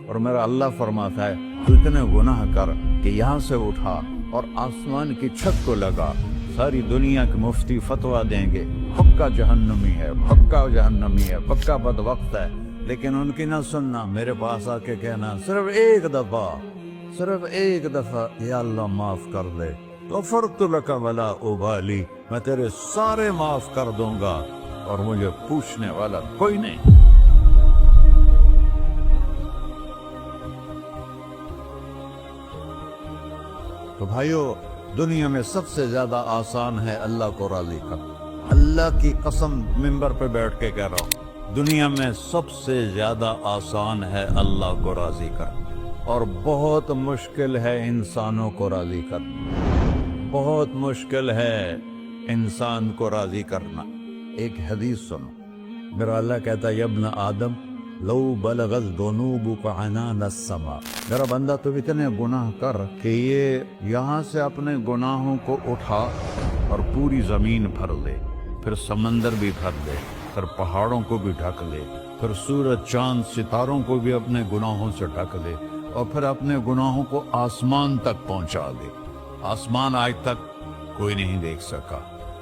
اور میرا اللہ فرماتا ہے تو اتنے گناہ کر کہ یہاں سے اٹھا اور آسمان کی چھت کو لگا، ساری دنیا کے مفتی فتویٰ دیں گے پکا جہنمی ہے، پکا جہنمی ہے، پکا بدبخت ہے، لیکن ان کی نہ سننا، میرے پاس آ کے کہنا صرف ایک دفعہ یا اللہ معاف کر دے، غفرت لک ولا ابالی، میں تیرے سارے معاف کر دوں گا اور مجھے پوچھنے والا کوئی نہیں۔ تو بھائیو، دنیا میں سب سے زیادہ آسان ہے اللہ کو راضی کرنا، اللہ کی قسم منبر پہ بیٹھ کے کہہ رہا ہوں، دنیا میں سب سے زیادہ آسان ہے اللہ کو راضی کرنا، اور بہت مشکل ہے انسانوں کو راضی کرنا، بہت مشکل ہے انسان کو راضی کرنا۔ ایک حدیث سنو، میرا اللہ کہتا ہے ابن آدم لو بلغت ذنوبک عنان السماء، میرا بندہ تو اتنے گناہ کر کہ یہ یہاں سے اپنے گناہوں کو اٹھا اور پوری زمین بھر لے، پھر سمندر بھی بھر لے، پھر پہاڑوں کو بھی ڈھک لے، پھر سورج چاند ستاروں کو بھی اپنے گناہوں سے ڈھک لے، اور پھر اپنے گناہوں کو آسمان تک پہنچا دے۔ آسمان آج تک کوئی نہیں دیکھ سکا،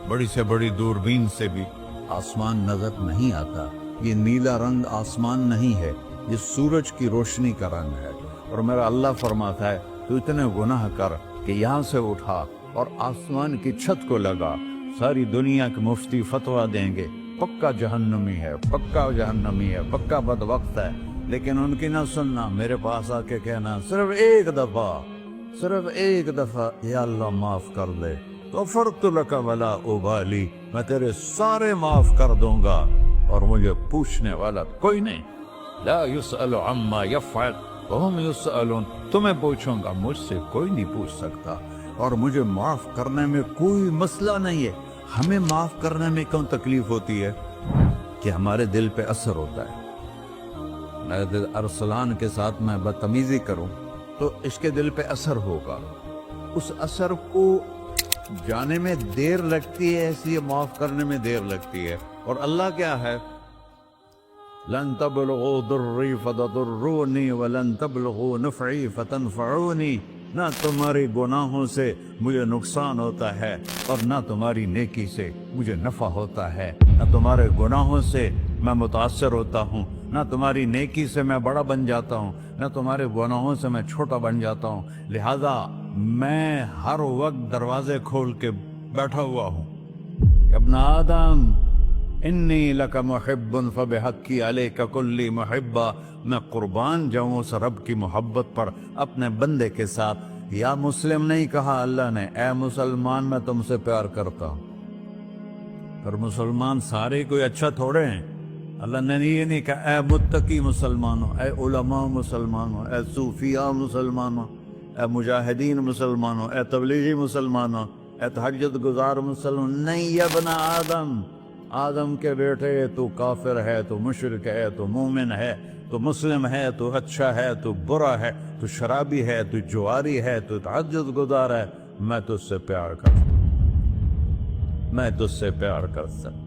بڑی سے بڑی دوربین سے بھی آسمان نظر نہیں آتا۔ یہ نیلا رنگ آسمان نہیں ہے، یہ سورج کی روشنی کا رنگ ہے۔ اور میرا اللہ فرماتا ہے تو اتنے گناہ کر کہ یہاں سے اٹھا اور آسمان کی چھت کو لگا، ساری دنیا کے مفتی فتویٰ دیں گے پکا جہنمی ہے، پکا جہنمی ہے، پکا بدبخت ہے، لیکن ان کی نہ سننا، میرے پاس آ کے کہنا صرف ایک دفعہ یا اللہ معاف کر دے، غفرت لک ولا ابالی، میں تیرے سارے معاف کر دوں گا اور مجھے پوچھنے والا کوئی نہیں۔ لا يسأل عما يفعل وهم يسألون، تمہیں پوچھوں گا، مجھ سے کوئی نہیں پوچھ سکتا، اور مجھے معاف کرنے میں کوئی مسئلہ نہیں ہے۔ ہمیں معاف کرنے میں کیوں تکلیف ہوتی ہے؟ کہ ہمارے دل پہ اثر ہوتا ہے۔ میرے دل ارسلان کے ساتھ میں بدتمیزی کروں تو اس کے دل پہ اثر ہوگا، اس اثر کو جانے میں دیر لگتی ہے، اس لیے معاف کرنے میں دیر لگتی ہے۔ اور اللہ کیا ہے؟ لن تبلغوا ضري فتضروني ولن تبلغوا نفعي فتنفعوني، نہ تمہاری گناہوں سے مجھے نقصان ہوتا ہے اور نہ تمہاری نیکی سے مجھے نفع ہوتا ہے، نہ تمہارے گناہوں سے میں متاثر ہوتا ہوں، نہ تمہاری نیکی سے میں بڑا بن جاتا ہوں، نہ تمہارے گناہوں سے میں چھوٹا بن جاتا ہوں، لہذا میں ہر وقت دروازے کھول کے بیٹھا ہوا ہوں۔ ابن آدم انی لک محب فبحقی علیک کلی محبہ، میں قربان جاؤں اس رب کی محبت پر اپنے بندے کے ساتھ۔ یا مسلم نہیں کہا اللہ نے، اے مسلمان میں تم سے پیار کرتا ہوں۔ پر مسلمان سارے کوئی اچھا تھوڑے ہیں، اللہ نے یہ نہیں کہا اے متقی مسلمانوں، اے علماء مسلمانوں، اے صوفیاء مسلمانوں، اے مجاہدین مسلمانوں، اے تبلیغی مسلمانوں، اے تہجد گزار مسلمان، نہیں یا ابن آدم، آدم کے بیٹے، تو کافر ہے، تو مشرک ہے، تو مومن ہے، تو مسلم ہے، تو اچھا ہے، تو برا ہے، تو شرابی ہے، تو جواری ہے، تو تہجد گزار ہے، میں تجھ سے پیار کرتا ہوں، میں تجھ سے پیار کرتا ہوں۔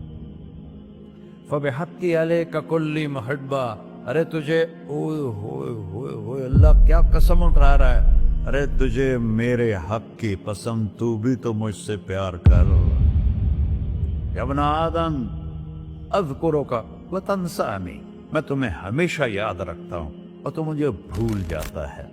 فبحقی علیک کلی محبہ، ارے تجھے اوئے ہوئے ہوئے ہوئے، اللہ کیا قسم اٹھا رہا ہے، ارے تجھے میرے حق کی قسم، تو بھی تو مجھ سے پیار کر۔ یا ابن آدم اذکرک وتنسانی، میں تمہیں ہمیشہ یاد رکھتا ہوں اور تو مجھے بھول جاتا ہے۔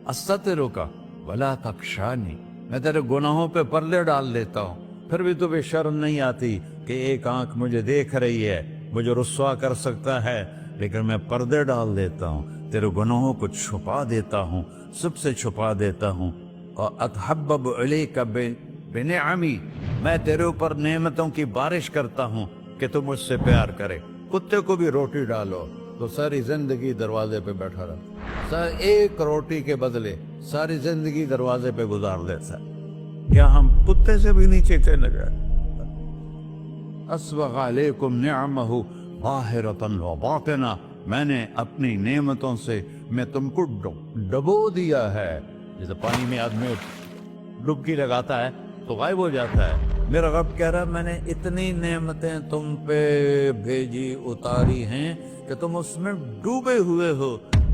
استترک ولا تخشانی، میں تیرے گناہوں پہ پردے ڈال دیتا ہوں، پھر بھی تمہیں شرم نہیں آتی کہ ایک آنکھ مجھے دیکھ رہی ہے، مجھے رسوا کر سکتا ہے، لیکن میں پردے ڈال دیتا ہوں، تیرے گناہوں کو چھپا دیتا ہوں، سب سے چھپا دیتا ہوں۔ اور اتحبب الیک بنعمی، میں تیرے اوپر نعمتوں کی بارش کرتا ہوں کہ تو مجھ سے پیار کرے۔ کتے کو بھی روٹی ڈالو تو ساری زندگی دروازے پہ بیٹھا رہتا، ایک روٹی کے بدلے ساری زندگی دروازے پہ گزار دیتا۔ کیا ہم کتے سے بھی نیچے تھے نہ گئے؟ اسبغ علیکم نعمہ ظاہرۃ و باطنہ، میں نے اپنی نعمتوں سے میں تم کو ڈبو دیا ہے۔ جیسے پانی میں آدمی ڈبکی لگاتا ہے تو غائب ہو جاتا ہے، میرا رب کہہ رہا ہے میں نے اتنی نعمتیں تم پہ بھیجی، اتاری ہیں کہ تم اس میں ڈوبے ہوئے ہو،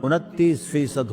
29%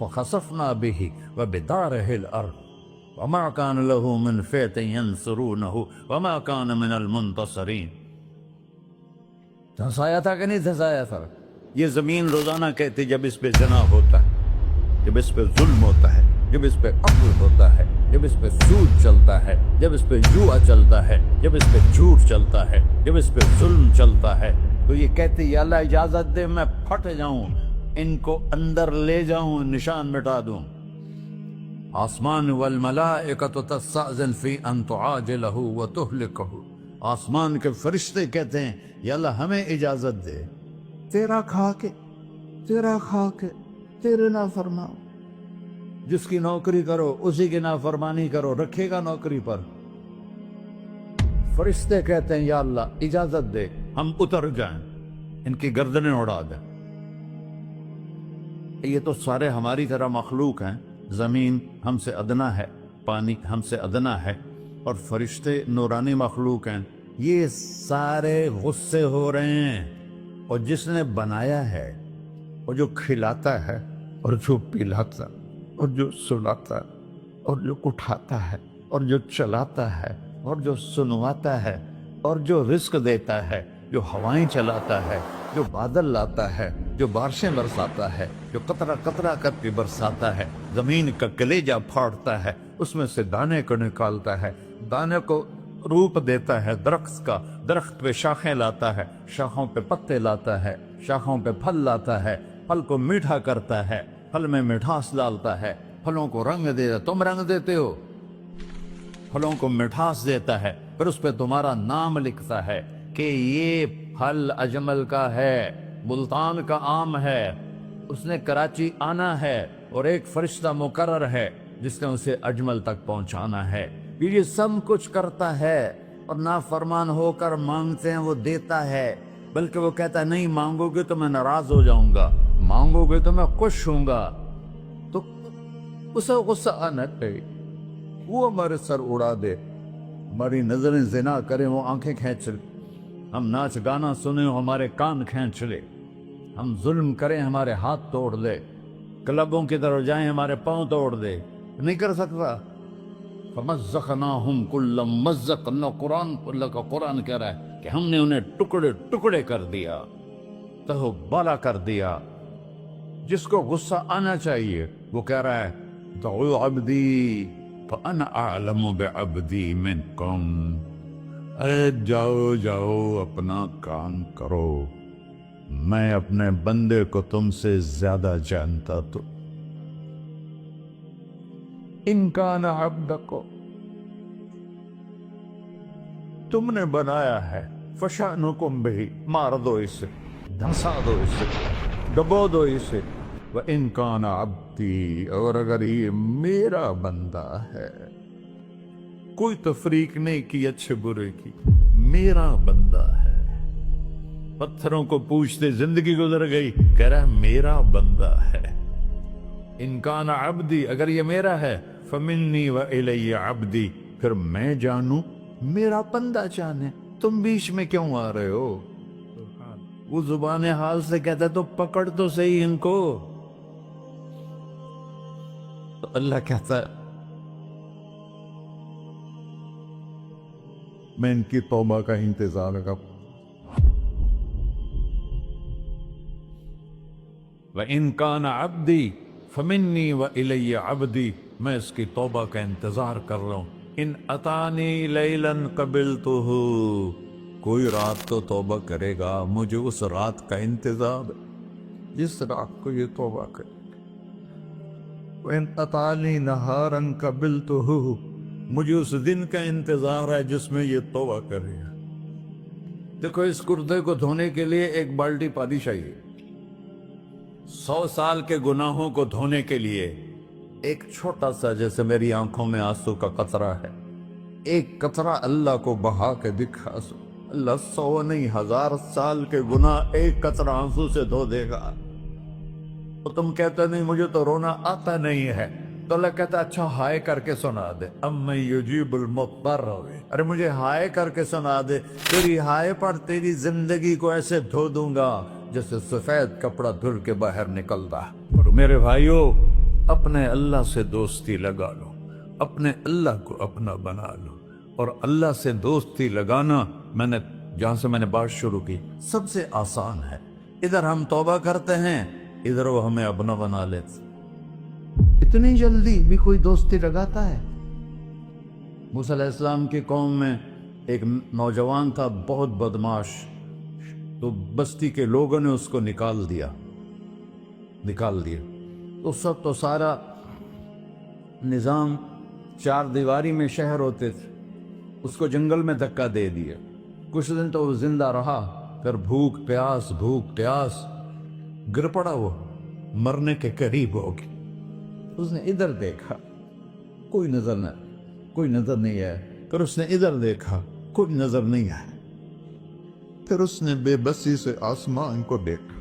فخسفنا به وبداره الأرض وما كان له من فئة ينصرونه وما كان من المنتصرين. دھنسایا تھا کہ نہیں دھنسایا تھا؟ یہ زمین روزانہ کہتی جب اس پہ زنا ہوتا ہے، جب اس پہ ظلم ہوتا ہے، جب اس پہ قتل ہوتا ہے، جب اس پہ سود چلتا ہے، جب اس پہ جوا چلتا ہے، جب اس پہ جھوٹ چلتا ہے، جب اس پہ ظلم چلتا ہے، تو یہ کہتی یا اللہ اجازت دے میں پھٹ جاؤں، ان کو اندر لے جاؤں، نشان مٹا دوں. آسمان والملائکۃ تستأذن فی ان تعاجلہ وتہلکہ، آسمان کے فرشتے کہتے ہیں یا اللہ ہمیں اجازت دے، تیرا کھا کے تیرے نافرمان، جس کی نوکری کرو اسی کی نافرمانی کرو، رکھے گا نوکری پر. فرشتے کہتے ہیں یا اللہ اجازت دے ہم اتر جائیں، ان کی گردنیں اڑا دیں. یہ تو سارے ہماری طرح مخلوق ہیں، زمین ہم سے ادنا ہے، پانی ہم سے ادنا ہے، اور فرشتے نورانی مخلوق ہیں. یہ سارے غصے ہو رہے ہیں، اور جس نے بنایا ہے، اور جو کھلاتا ہے، اور جو پلاتا، اور جو سلاتا، اور جو اٹھاتا ہے، اور جو چلاتا ہے، اور جو سنواتا ہے، اور جو رزق دیتا ہے، جو ہوائیں چلاتا ہے، جو بادل لاتا ہے، جو بارشیں برساتا ہے، جو قطرہ قطرہ کر کے برساتا ہے، زمین کا کلیجہ پھاڑتا ہے، اس میں سے دانے کو نکالتا ہے، دانے کو روپ دیتا ہے درخت کا، درخت پہ شاخیں لاتا ہے، شاخوں پہ پتے لاتا ہے، شاخوں پہ پھل لاتا ہے، پھل کو میٹھا کرتا ہے، پھل میں مٹھاس ڈالتا ہے، پھلوں کو رنگ دیتا. تم رنگ دیتے ہو، پھلوں کو مٹھاس دیتا ہے، پھر اس پہ تمہارا نام لکھتا ہے کہ یہ پھل اجمل کا ہے، ملتان کا آم ہے، اس نے کراچی آنا ہے، اور ایک فرشتہ مقرر ہے جس نے اسے اجمل تک پہنچانا ہے. یہ سب کچھ کرتا ہے، اور نافرمان ہو کر مانگتے ہیں وہ دیتا ہے، بلکہ وہ کہتا ہے نہیں مانگو گے تو میں ناراض ہو جاؤں گا، مانگو گے تو میں خوش ہوں گا. تو اسے غصہ آنا چاہیے، وہ ہمارے سر اڑا دے، ہماری نظریں زنا کریں وہ آنکھیں کھینچ لے، ہم ناچ گانا سنیں ہمارے کان کھینچ لے، ہم ظلم کریں ہمارے ہاتھ توڑ دے، کلبوں کی طرف جائیں ہمارے پاؤں توڑ دے. نہیں کر سکتا. فَمَزَّقْنَاهُمْ كُلَّ مُمَزَّقٍ، اللہ کا قرآن کہہ رہا ہے کہ ہم نے انہیں ٹکڑے ٹکڑے کر دیا، تہو بالا کر دیا. جس کو غصہ آنا چاہیے وہ کہہ رہا ہے دعوا عبدی فَأَنَا أَعْلَمُ بِعَبْدِي مِنْكُمْ، ارے جاؤ جاؤ اپنا کام کرو، میں اپنے بندے کو تم سے زیادہ جانتا. تو ان کان عبدکو، تم نے بنایا ہے، فشانکم بہی، مار دو اسے، دھنسا دو اسے، ڈبو دو اسے. وَإِن كَانَ عَبْدِي، اور اگر یہ میرا بندہ ہے، کوئی تفریق نہیں کی اچھے برے کی، میرا بندہ ہے. پتھروں کو پوچھتے زندگی گزر گئی، کہہ رہا ہے میرا بندہ ہے. ان کان عبدی، اگر یہ میرا ہے، فمنی وإلی عبدی، پھر میں جانوں میرا بندہ جانے. تم بیچ میں کیوں آ رہے ہو؟ وہ زبان حال سے کہتا ہے تو پکڑ تو صحیح ان کو. تو اللہ کہتا ہے میں ان کی توبہ کا انتظار کروں. وَإِن كَانَ عَبْدِي فَمِنِّي وَإِلَيَّ عَبْدِي، میں اس کی توبہ کا انتظار کر رہا ہوں. ان اتانی لیلاً قبلتہ، کوئی رات تو توبہ کرے گا، مجھے اس رات کا انتظار ہے جس رات کو یہ توبہ کرے. وَإِن أَتَانِي نَهَارًا قَبِلْتُهُ، مجھے اس دن کا انتظار ہے جس میں یہ توبہ کرے گا. دیکھو اس کرتے کو دھونے کے لیے ایک بالٹی پانی چاہیے. 100 سال کے گناہوں کو دھونے کے لیے ایک چھوٹا سا، جیسے میری آنکھوں میں آنسو کا قطرہ ہے، ایک قطرہ اللہ کو بہا کے دکھا سو، اللہ 100 نہیں 1000 سال کے گناہ ایک قطرہ آنسو سے دھو دے گا. تو تم کہتے نہیں مجھے تو رونا آتا نہیں ہے، تو اللہ کہتا اچھا ہائے کر کے سنا دے. اَمَّن يُجِيبُ الْمُضْطَرَّ، ارے مجھے ہائے کر کے سنا دے، تیری ہائے پر تیری زندگی کو ایسے دھو دوں گا جیسے سفید کپڑا دھل کے باہر نکلتا. اور میرے بھائیو، اپنے اللہ سے دوستی لگا لو، اپنے اللہ کو اپنا بنا لو۔ اور اللہ سے دوستی لگانا جہاں سے میں نے بات شروع کی، سب سے آسان ہے۔ ادھر ہم توبہ کرتے ہیں، ادھر وہ ہمیں اپنا بنا لیتے۔ اتنی جلدی بھی کوئی دوستی لگاتا ہے؟ موسیٰ علیہ السلام کی قوم میں ایک نوجوان تھا، بہت بدماش، تو بستی کے لوگوں نے اس کو نکال دیا۔ تو سارا نظام 4 دیواری میں شہر ہوتے تھے، اس کو جنگل میں دھکا دے دیا۔ کچھ دن تو وہ زندہ رہا، پھر بھوک پیاس گر پڑا، وہ مرنے کے قریب ہو گیا۔ اس نے ادھر دیکھا، کوئی نظر نہیں آیا، پھر اس نے ادھر دیکھا، کوئی نظر نہیں آیا، پھر اس نے بے بسی سے آسمان کو دیکھا۔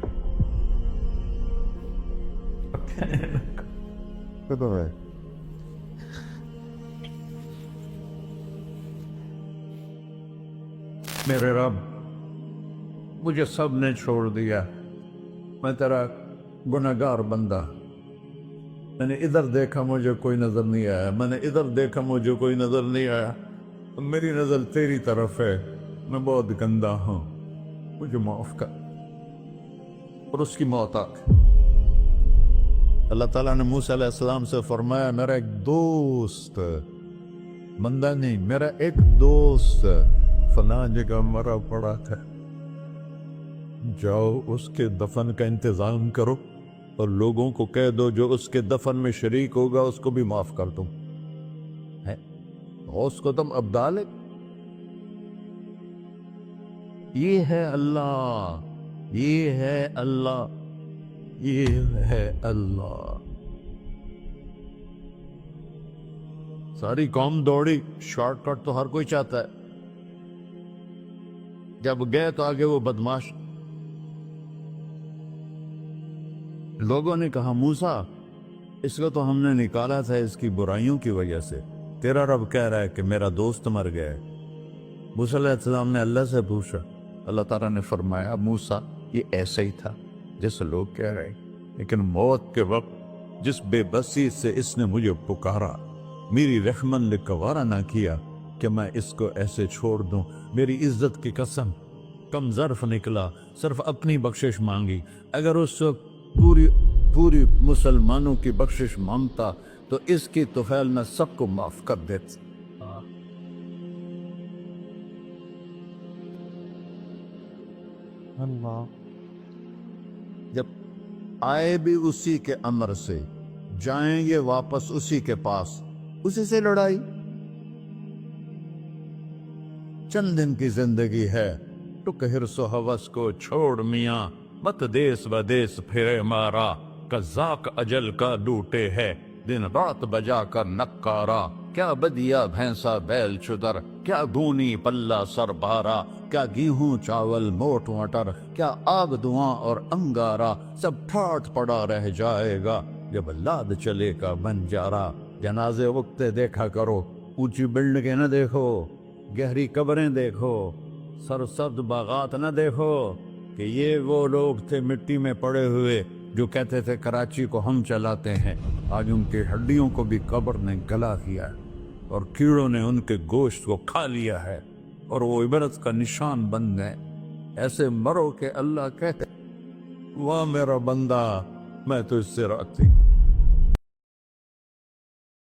میرے رب، مجھے سب نے چھوڑ دیا، میں تیرا گنہگار بندہ، میں نے ادھر دیکھا مجھے کوئی نظر نہیں آیا، میں نے ادھر دیکھا مجھے کوئی نظر نہیں آیا، میری نظر تیری طرف ہے، میں بہت گندا ہوں، مجھے معاف کر۔ اور اس کی موت آ گئی۔ اللہ تعالیٰ نے موسیٰ علیہ السلام سے فرمایا، میرا ایک دوست، بندہ نہیں، میرا ایک دوست فلاں جگہ مرا پڑا تھا، جاؤ اس کے دفن کا انتظام کرو اور لوگوں کو کہہ دو جو اس کے دفن میں شریک ہوگا اس کو بھی معاف کر دو۔ اس کو تم ابدال ہے۔ یہ ہے اللہ، یہ ہے اللہ، یہ ہے اللہ۔ ساری قوم دوڑی، شارٹ کٹ تو ہر کوئی چاہتا ہے۔ جب گئے تو آگے وہ بدماش، لوگوں نے کہا موسیٰ اس کو تو ہم نے نکالا تھا اس کی برائیوں کی وجہ سے، تیرا رب کہہ رہا ہے کہ میرا دوست مر گیا ہے۔ موسیٰ علیہ السلام نے اللہ سے پوچھا، اللہ تعالیٰ نے فرمایا موسیٰ یہ ایسا ہی تھا جیسے لوگ کہہ رہے، لیکن موت کے وقت جس بے بسی سے اس نے مجھے پکارا، میری رحمت نے گوارا نہ کیا کہ میں اس کو ایسے چھوڑ دوں۔ میری عزت کی قسم، کم ظرف نکلا، صرف اپنی بخشش مانگی۔ اگر اس وقت پوری مسلمانوں کی بخشش مانگتا تو اس کی طفیل میں سب کو معاف کر دیتا۔ اللہ جب آئے بھی اسی کے امر سے، جائیں گے واپس اسی کے پاس، اسی سے لڑائی۔ چند دن کی زندگی ہے، ٹک حرص و ہوس کو چھوڑ میاں، مت دیس بدیس پھرے مارا، قزاق اجل کا لوٹے ہے، دن رات بجا کر نکارا، کیا بدیا بھینسا بیل چدر، کیا گونی پلہ سر بارا، کیا گیہوں چاول موٹ مٹر، کیا آگ دھواں اور انگارا، سب ٹھاٹ پڑا رہ جائے گا جب لاد چلے کا بنجارا۔ جنازے وقتے دیکھا کرو، اونچی بلڈنگیں نہ دیکھو، گہری قبریں دیکھو، سرسبز باغات نہ دیکھو، کہ یہ وہ لوگ تھے مٹی میں پڑے ہوئے جو کہتے تھے کراچی کو ہم چلاتے ہیں، آج ان کی ہڈیوں کو بھی قبر نے گلا کیا ہے اور کیڑوں نے ان کے گوشت کو کھا لیا ہے اور وہ عبرت کا نشان بن گئے۔ ایسے مرو کہ اللہ کہتے واہ میرا بندہ میں تو اس سے راضی۔